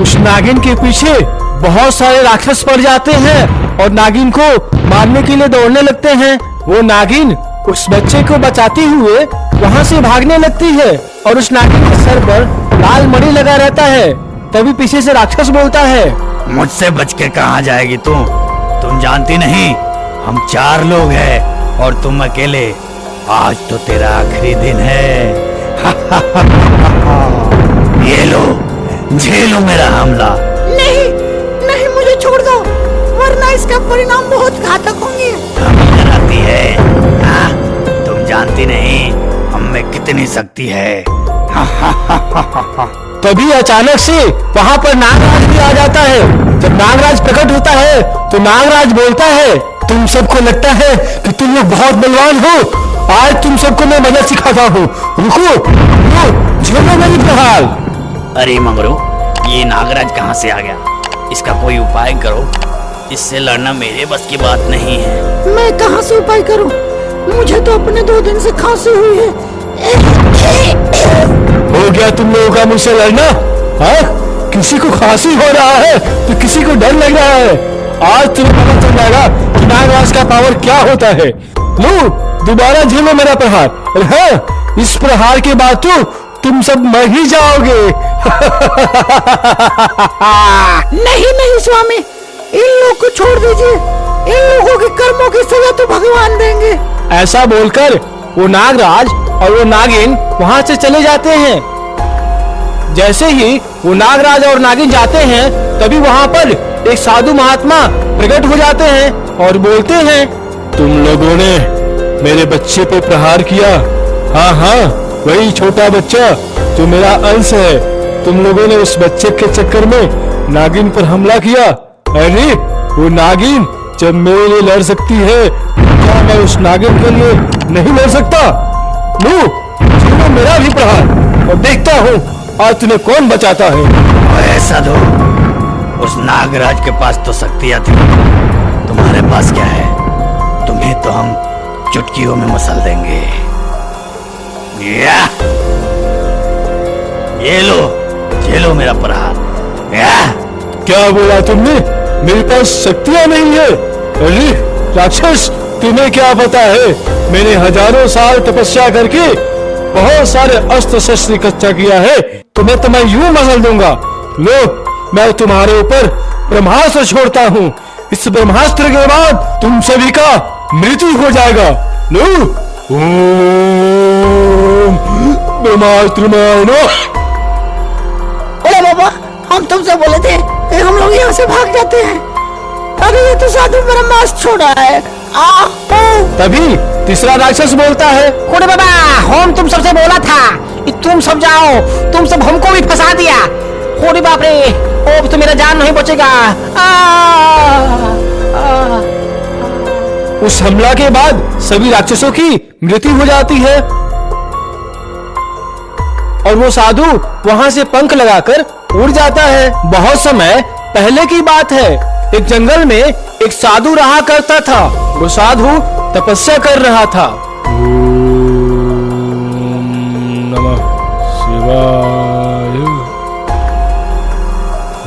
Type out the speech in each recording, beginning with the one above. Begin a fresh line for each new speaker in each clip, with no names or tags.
उस नागिन के पीछे बहुत सारे राक्षस पड़ जाते हैं और नागिन को मारने के लिए दौड़ने लगते हैं। वो नागिन उस बच्चे को बचाते हुए वहाँ से भागने लगती है और उस नागिन के सर पर लाल मणि लगा रहता है। तभी पीछे से राक्षस बोलता है,
मुझसे बच के कहाँ जाएगी तुम जानती नहीं हम 4 लोग हैं और तुम अकेले। आज तो तेरा आखिरी दिन है। ये लो, झेलो मेरा हमला।
नहीं नहीं, मुझे छोड़ दो वरना इसका परिणाम बहुत घातक होंगे।
हमें डराती है? हाँ, तुम जानती नहीं हम में कितनी शक्ति है।
तभी अचानक से वहाँ पर नागराज भी आ जाता है। जब नागराज प्रकट होता है तो नागराज बोलता है, तुम सबको लगता है कि तुम लोग बहुत बलवान हो, आज तुम सबको मैं मदद सिखाता हूँ। रुको, झेलो मेरी प्रहार।
अरे मंगरू, ये नागराज कहाँ से आ गया? इसका कोई उपाय करो, इससे लड़ना मेरे बस की बात नहीं है।
मैं कहाँ से उपाय करूँ? मुझे तो अपने 2 दिन से खांसी हुई है।
हो गया तुम लोगों का मुझसे लड़ना? हाँ, किसी को खांसी हो रहा है तो किसी को डर लग रहा है। आज तुम्हें पता चल जाएगा कि नागराज का पावर क्या होता है। लो, दोबारा झेलो मेरा प्रहार। और हाँ, इस प्रहार के बाद तो तुम सब मर ही जाओगे।
नहीं नहीं स्वामी, इन लोगों को छोड़ दीजिए। इन लोगों के कर्मों की सजा तो भगवान देंगे।
ऐसा बोलकर वो नागराज और वो नागिन वहां से चले जाते हैं। जैसे ही वो नागराज और नागिन जाते हैं तभी वहां पर एक साधु महात्मा प्रकट हो जाते हैं और बोलते हैं, तुम लोगों ने मेरे बच्चे पे प्रहार किया। हाँ हाँ, वही छोटा बच्चा जो मेरा अंश है। तुम लोगों ने उस बच्चे के चक्कर में नागिन पर हमला किया। अरे वो नागिन जब मेरे लिए लड़ सकती है, क्या मैं उस नागिन के लिए नहीं लड़ सकता? लो, झेलो मेरा भी प्रहार और देखता हूँ आज तुम्हें कौन बचाता है।
ऐसा दो, उस नागराज के पास तो शक्तियां थी, तुम्हारे पास क्या है? तुम्हें तो हम चुटकियों में मसल देंगे। या! ये लो, झेलो मेरा प्रहार। या!
क्या बोला तुमने? मेरे पास शक्तियां नहीं है? अरे राक्षस, तुम्हें क्या पता है? मैंने हजारों साल तपस्या करके बहुत सारे अस्त्र शस्त्र इकट्ठा किया है। तुम्हें तो मैं यूं मसल दूंगा। लो, मैं तुम्हारे ऊपर ब्रह्मास्त्र छोड़ता हूँ। इस ब्रह्मास्त्र के बाद तुम सभी का मृत्यु हो जाएगा। लो, ओम ब्रह्मास्त्र मानो।
अरे बाबा, हम तुमसे बोले थे कि हम लोग यहाँ से भाग जाते हैं। अरे ये तो साधु ब्रह्मास्त्र छोड़ा है।
तभी तीसरा राक्षस बोलता है,
कोड़े बाबा, हम तुम सबसे बोला था कि तुम सब जाओ, तुम सब हमको भी फंसा दिया। कोड़े बाप रे, अब तो मेरा जान नहीं बचेगा।
उस हमला के बाद सभी राक्षसों की मृत्यु हो जाती है और वो साधु वहां से पंख लगाकर उड़ जाता है। बहुत समय पहले की बात है, एक जंगल में एक साधु रहा करता था। वो साधु तपस्या कर रहा था। ओम नमः शिवाय।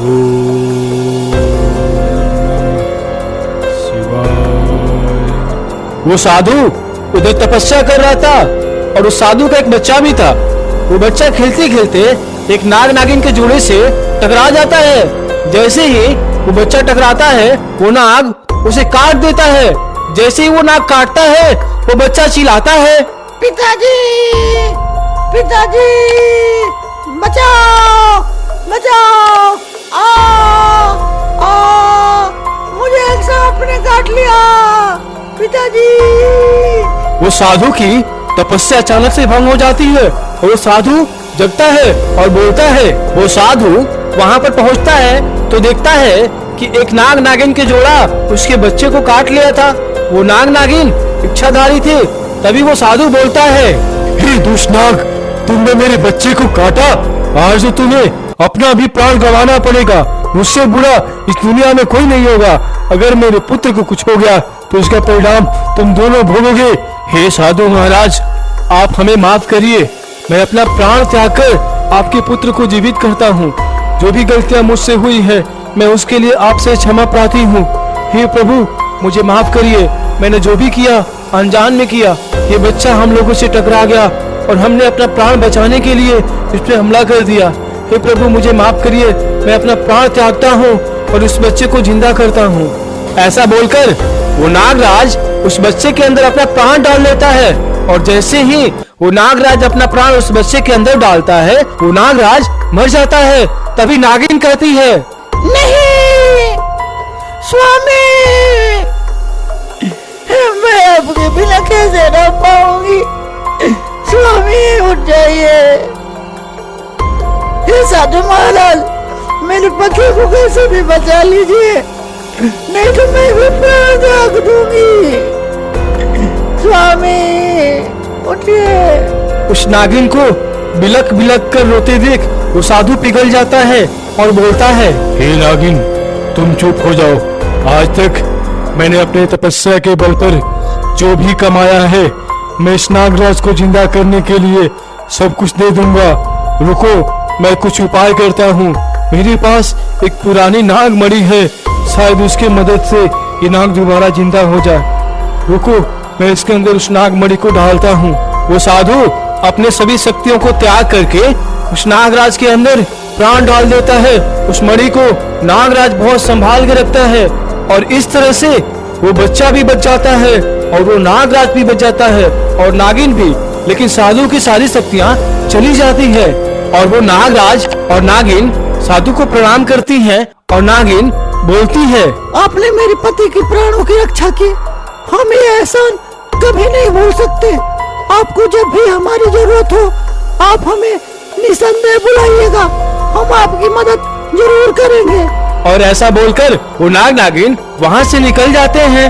ओम नमः शिवाय। वो साधु उधर तपस्या कर रहा था और उस साधु का एक बच्चा भी था। वो बच्चा खेलते खेलते एक नाग नागिन के जोड़े से टकरा जाता है। जैसे ही वो बच्चा टकराता है, वो नाग उसे काट देता है। जैसे ही वो नाग काटता है, वो बच्चा चिल्लाता है,
पिताजी, पिताजी, बचाओ, बचाओ, मुझे एक सांप ने काट लिया, पिताजी।
वो साधु की तपस्या अचानक से भंग हो जाती है और वो साधु जगता है और बोलता है। वो साधु वहाँ पर पहुँचता है तो देखता है कि एक नाग नागिन के जोड़ा उसके बच्चे को काट लिया था। वो नाग नागिन इच्छाधारी थे। तभी वो साधु बोलता है, हे दुष्ट नाग, तुमने मेरे बच्चे को काटा, आज तो तुम्हें अपना भी प्राण गंवाना पड़ेगा। मुझसे बुरा इस दुनिया में कोई नहीं होगा। अगर मेरे पुत्र को कुछ हो गया तो उसका परिणाम तुम दोनों भोगोगे। हे साधु महाराज, आप हमें माफ करिए। मैं अपना प्राण त्याग कर आपके पुत्र को जीवित करता हूँ। जो भी गलतियां मुझसे हुई है मैं उसके लिए आपसे क्षमा प्रार्थी हूँ। हे प्रभु मुझे माफ करिए, मैंने जो भी किया अनजान में किया। ये बच्चा हम लोगों से टकरा गया और हमने अपना प्राण बचाने के लिए इस पे हमला कर दिया। हे प्रभु मुझे माफ करिए, मैं अपना प्राण त्यागता हूँ और उस बच्चे को जिंदा करता हूँ। ऐसा बोलकर वो नागराज उस बच्चे के अंदर अपना प्राण डाल लेता है और जैसे ही वो नागराज अपना प्राण उस बच्चे के अंदर डालता है वो नागराज मर जाता है। तभी नागिन कहती है,
नहीं स्वामी, मैं आपके बिना कैसे रह पाऊंगी। स्वामी उठ जाइए। हे साधु महाराज, मेरे पति को कैसे भी बचा लीजिए, नहीं तो मैं भी प्राण त्याग दूंगी। स्वामी उठिए।
उस नागिन को बिलक बिलक कर रोते देख वो साधु पिघल जाता है और बोलता है, हे नागिन तुम चुप हो जाओ। आज तक मैंने अपने तपस्या के बल पर जो भी कमाया है मैं इस नागराज को जिंदा करने के लिए सब कुछ दे दूंगा। रुको मैं कुछ उपाय करता हूँ। मेरे पास एक पुरानी नाग मणि है, शायद उसके मदद से ये नाग दोबारा जिंदा हो जाए। रुको मैं इसके अंदर उस नाग मणि को डालता हूँ। वो साधु अपने सभी शक्तियों को त्याग करके उस नागराज के अंदर प्राण डाल देता है। उस मणि को नागराज बहुत संभाल के रखता है और इस तरह से वो बच्चा भी बच जाता है और वो नागराज भी बच जाता है और नागिन भी। लेकिन साधु की सारी शक्तियाँ चली जाती है और वो नागराज और नागिन साधु को प्रणाम करती हैं और नागिन बोलती है,
आपने मेरे पति के प्राणों की रक्षा की, हम ये एहसान कभी नहीं भूल सकते। आपको जब भी हमारी जरूरत हो आप हमें निसंदेह बुलाइएगा, हम आपकी मदद जरूर करेंगे।
और ऐसा बोलकर वो नाग नागिन वहाँ से निकल जाते हैं।